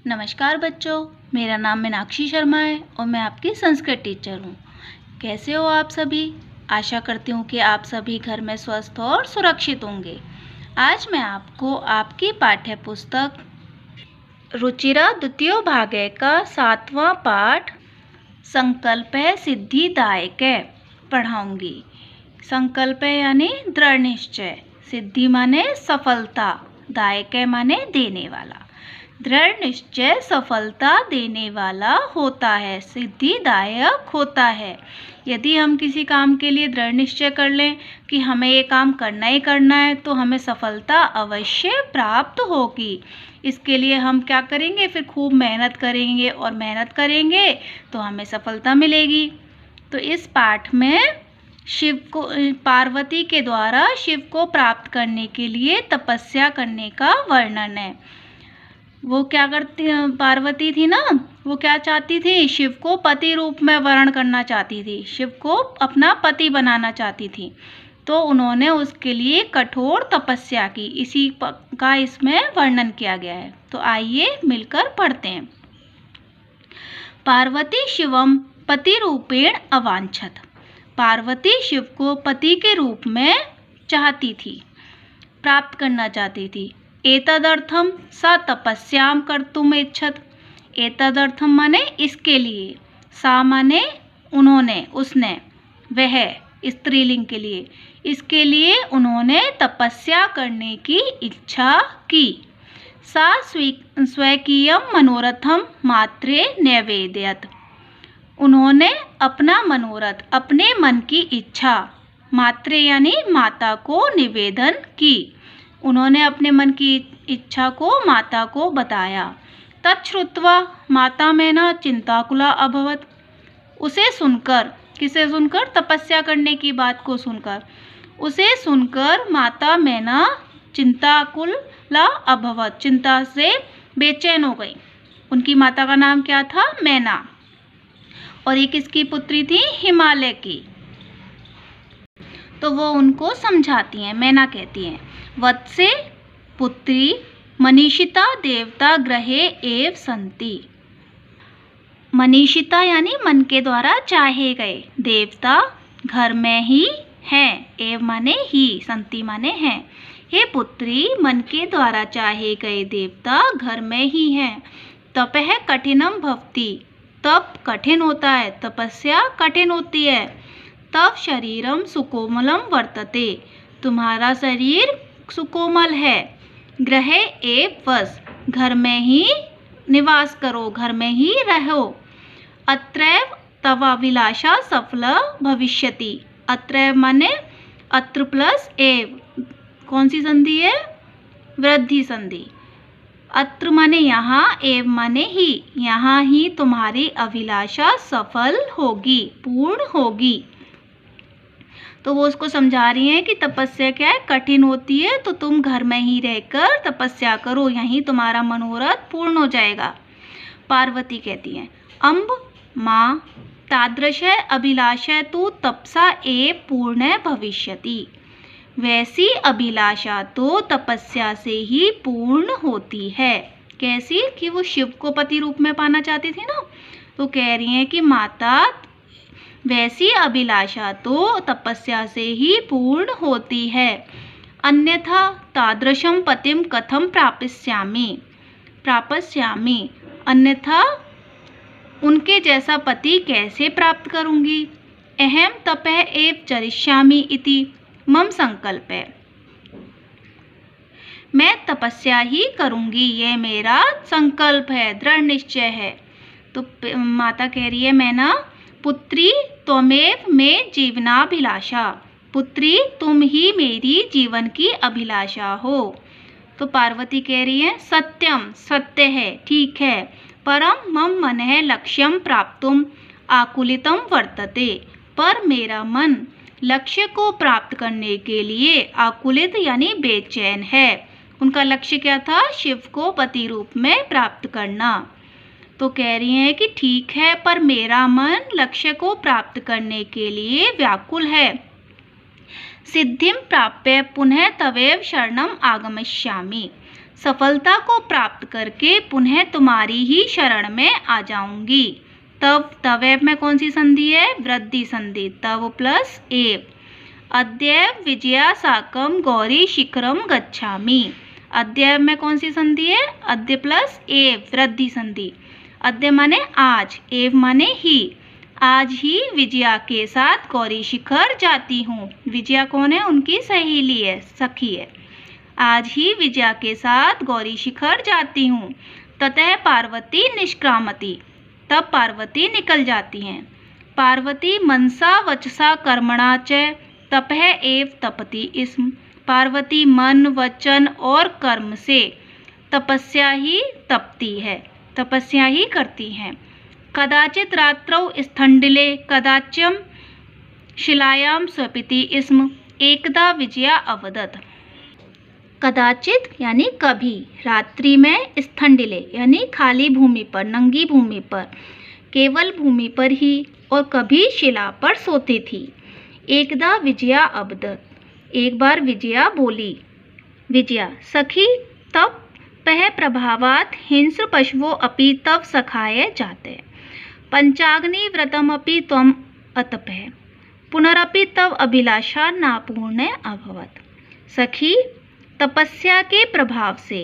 नमस्कार बच्चों, मेरा नाम मीनाक्षी शर्मा है और मैं आपकी संस्कृत टीचर हूँ। कैसे हो आप सभी? आशा करती हूँ कि आप सभी घर में स्वस्थ और सुरक्षित होंगे। आज मैं आपको आपकी पाठ्य पुस्तक रुचिरा द्वितीय भागे का 7वां पाठ संकल्प है सिद्धिदायक पढ़ाऊँगी। संकल्प यानी दृढ़ निश्चय, सिद्धि माने सफलता, दायक माने देने वाला। दृढ़ निश्चय सफलता देने वाला होता है, सिद्धिदायक होता है। यदि हम किसी काम के लिए दृढ़ निश्चय कर लें कि हमें ये काम करना ही करना है, तो हमें सफलता अवश्य प्राप्त होगी। इसके लिए हम क्या करेंगे? फिर खूब मेहनत करेंगे और मेहनत करेंगे तो हमें सफलता मिलेगी। तो इस पाठ में शिव को पार्वती के द्वारा शिव को प्राप्त करने के लिए तपस्या करने का वर्णन है। वो क्या करती, पार्वती थी ना, वो क्या चाहती थी? शिव को पति रूप में वर्ण करना चाहती थी, शिव को अपना पति बनाना चाहती थी। तो उन्होंने उसके लिए कठोर तपस्या की, इसी का इसमें वर्णन किया गया है। तो आइए मिलकर पढ़ते हैं। पार्वती शिवम पति रूपेण अवांछत। पार्वती शिव को पति के रूप में चाहती थी, प्राप्त करना चाहती थी। एतदर्थम सा तपस्याम कर्तुम इच्छत। एतदर्थम माने इसके लिए, सा माने उन्होंने, उसने, वह स्त्रीलिंग के लिए, इसके लिए उन्होंने तपस्या करने की इच्छा की। सा स्वकीयम मनोरथम मात्रे निवेदयत। उन्होंने अपना मनोरथ, अपने मन की इच्छा, मात्रे यानी माता को निवेदन की। उन्होंने अपने मन की इच्छा को माता को बताया। तच्छ्रुत्वा माता मैना चिंताकुला अभवत। उसे सुनकर, किसे सुनकर? तपस्या करने की बात को सुनकर। उसे सुनकर माता मैना चिंताकुला अभवत, चिंता से बेचैन हो गई। उनकी माता का नाम क्या था? मैना। और ये किसकी पुत्री थी? हिमालय की। तो वो उनको समझाती हैं, मैना कहती हैं, वत्से पुत्री मनीषिता देवता ग्रहे एव संति। मनीषिता यानी मन के द्वारा चाहे गए, देवता घर में ही हैं, एव माने ही, संति माने हैं। हे पुत्री, मन के द्वारा चाहे गए देवता घर में ही हैं। तपः कठिनम भवति। तप कठिन होता है, तपस्या कठिन होती है। तब शरीरम सुकोमलम वर्तते। तुम्हारा शरीर सुकोमल है। गृह एव वस। घर में ही निवास करो, घर में ही रहो। अत्रैव तव अभिलाषा सफला भविष्यति। अत्रैव माने अत्र प्लस एव, कौन सी संधि है? वृद्धि संधि। अत्र माने यहाँ, एव माने ही, यहाँ ही तुम्हारी अभिलाषा सफल होगी, पूर्ण होगी। तो वो उसको समझा रही हैं कि तपस्या क्या है? कठिन होती है, तो तुम घर में ही रहकर तपस्या करो, यहीं तुम्हारा मनोरथ पूर्ण हो जाएगा। पार्वती कहती हैं, अम्ब माँ तादृश अभिलाषा तो तपसा एव पूर्ण भविष्यति। वैसी अभिलाषा तो तपस्या से ही पूर्ण होती है। कैसी? कि वो शिव को पति रूप में पाना चाहती थी ना, तो कह रही हैं कि माता, वैसी अभिलाषा तो तपस्या से ही पूर्ण होती है। अन्यथा तादृशम पतिम कथम प्राप्स्यामि। प्राप्स्यामि, अन्यथा उनके जैसा पति कैसे प्राप्त करूंगी। अहम तपः एव चरिष्यामि इति मम संकल्प है। मैं तपस्या ही करूंगी, ये मेरा संकल्प है, दृढ़ निश्चय है। तो माता कह रही है, मैं ना, पुत्री त्वमेव में जीवनाभिलाषा। पुत्री, तुम ही मेरी जीवन की अभिलाषा हो। तो पार्वती कह रही है, सत्यम, सत्य है, ठीक है। परम मम मनः लक्ष्यम प्राप्तुम आकुलितम वर्तते। पर मेरा मन लक्ष्य को प्राप्त करने के लिए आकुलित यानी बेचैन है। उनका लक्ष्य क्या था? शिव को पति रूप में प्राप्त करना। तो कह रही हैं कि ठीक है, पर मेरा मन लक्ष्य को प्राप्त करने के लिए व्याकुल है। सिद्धिम प्राप्य पुनः तवेव शरणम आगमिष्यामि। सफलता को प्राप्त करके पुनः तुम्हारी ही शरण में आ जाऊंगी। तव, तवेव में कौन सी संधि है? वृद्धि संधि। तव प्लस एव। अद्य विजया साकम गौरी शिखरम गच्छामि। अद्य में कौन सी संधि है? अद्य प्लस एव, वृद्धि संधि। अद्य माने आज, एव माने ही। आज ही विजया के साथ गौरी शिखर जाती हूँ। विजया कौन है? उनकी सहेली है, सखी है। आज ही विजया के साथ गौरी शिखर जाती हूँ। ततः पार्वती निष्क्रामति। तब पार्वती निकल जाती हैं। पार्वती मनसा वचसा कर्मणा च तपः एव तपति स्म। पार्वती मन, वचन और कर्म से तपस्या ही तपती है, तपस्या ही करती हैं। कदाचित रात्रौ स्थंडिले कदाच्यम शिलायाम स्वपिति स्म। एकदा विजया अवदत्। कदाचित यानी कभी, रात्रि में, स्थंडिले यानी खाली भूमि पर, नंगी भूमि पर, केवल भूमि पर ही, और कभी शिला पर सोती थी। एकदा विजया अवदत्। एक बार विजया बोली। विजया, सखी तब पह प्रभावात हिंस्र पशवो अपि तव सखाय जाते पंचाग्नि व्रतमपि त्वम अतपः पुनरपि तव अभिलाषा नापूर्ण अभवत्। सखी, तपस्या के प्रभाव से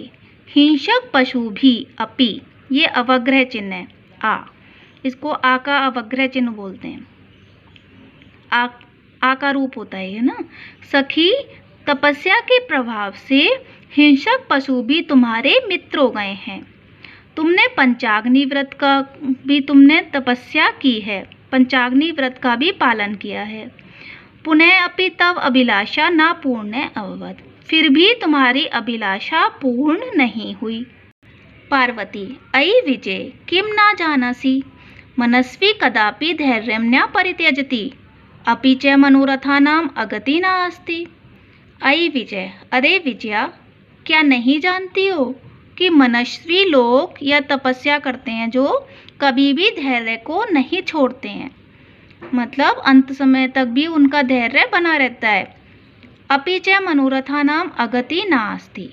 हिंसक पशु भी अपि, ये अवग्रह चिन्ह है, आ, इसको आ का अवग्रह चिन्ह बोलते हैं। आ का रूप होता है ना। सखी, तपस्या के प्रभाव से हिंसक पशु भी तुम्हारे मित्र हो गए हैं। तुमने पंचाग्नि व्रत का भी तुमने तपस्या की है, पंचाग्नि व्रत का भी पालन किया है। पुनः अपि तव अभिलाषा न पूर्ण अभवत्। फिर भी तुम्हारी अभिलाषा पूर्ण नहीं हुई। पार्वती, अयि विजय किम न जानासि मनस्वी कदापि धैर्यं न परित्यजति अपि च मनोरथानाम अगति न अस्ति। अयि विजय, अरे विजया, क्या नहीं जानती हो कि मनस्वी लोग या तपस्या करते हैं जो कभी भी धैर्य को नहीं छोड़ते हैं, मतलब अंत समय तक भी उनका धैर्य बना रहता है। अपि च मनोरथानाम अगति नास्ति।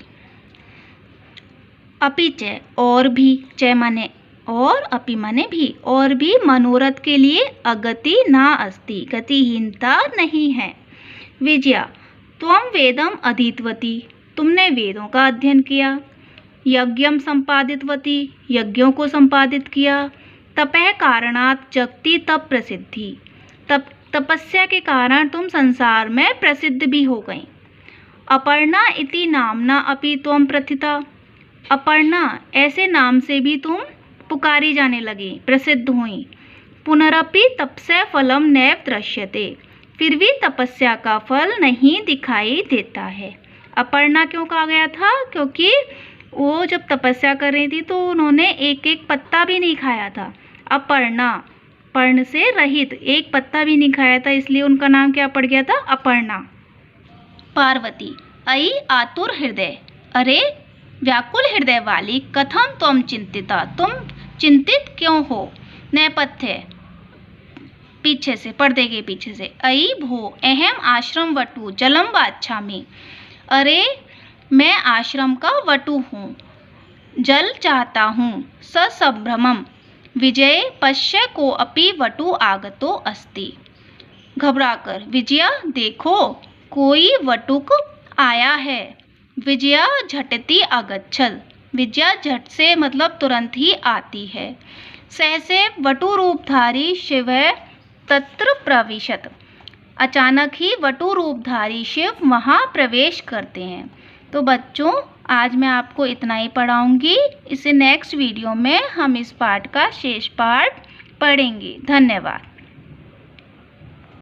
अपि च और भी, च माने और, अपि माने भी, और भी मनोरथ के लिए अगति ना अस्ति, गतिहीनता नहीं है। विजया, त्वं वेदम अधीतवती। तुमने वेदों का अध्ययन किया। यज्ञम संपादितवती, यज्ञों को संपादित किया। तपः कारणात् जगति तप प्रसिद्धि। तपस्या के कारण तुम संसार में प्रसिद्ध भी हो गई। अपर्णा इति नामना अपि त्वं प्रथिता। अपर्णा ऐसे नाम से भी तुम पुकारी जाने लगी, प्रसिद्ध हुई। पुनरपि तपस्य फलम नैव दृश्यते। फिर भी तपस्या का फल नहीं दिखाई देता है। अपर्णा क्यों कहा गया था? क्योंकि वो जब तपस्या कर रही थी तो उन्होंने एक एक पत्ता भी नहीं खाया था। अपर्णा, पर्ण से रहित, एक पत्ता भी नहीं खाया था, इसलिए उनका नाम क्या पड़ गया था? अपर्णा। पार्वती, अयि आतुर हृदय, अरे व्याकुल हृदय वाली, कथम त्वं चिंतिता, तुम चिंतित क्यों हो? नेपथ्य, पीछे से, पर्दे के पीछे से। अयि भो अहम आश्रम वटु जलम वाच्छामि। अरे मैं आश्रम का वटु हूँ, जल चाहता हूँ। ससंभ्रमम विजय पश्य को अपि वटु आगतो अस्ति। घबराकर, विजया देखो कोई वटुक आया है। विजया झटति आगच्छत्। विजया झट से मतलब तुरंत ही आती है। सहसे वटु रूपधारी शिव तत्र प्रविशत। अचानक ही वटु रूपधारी शिव वहाँ प्रवेश करते हैं। तो बच्चों, आज मैं आपको इतना ही पढ़ाऊंगी। इसे नेक्स्ट वीडियो में हम इस पाठ का शेष पाठ पढ़ेंगे। धन्यवाद।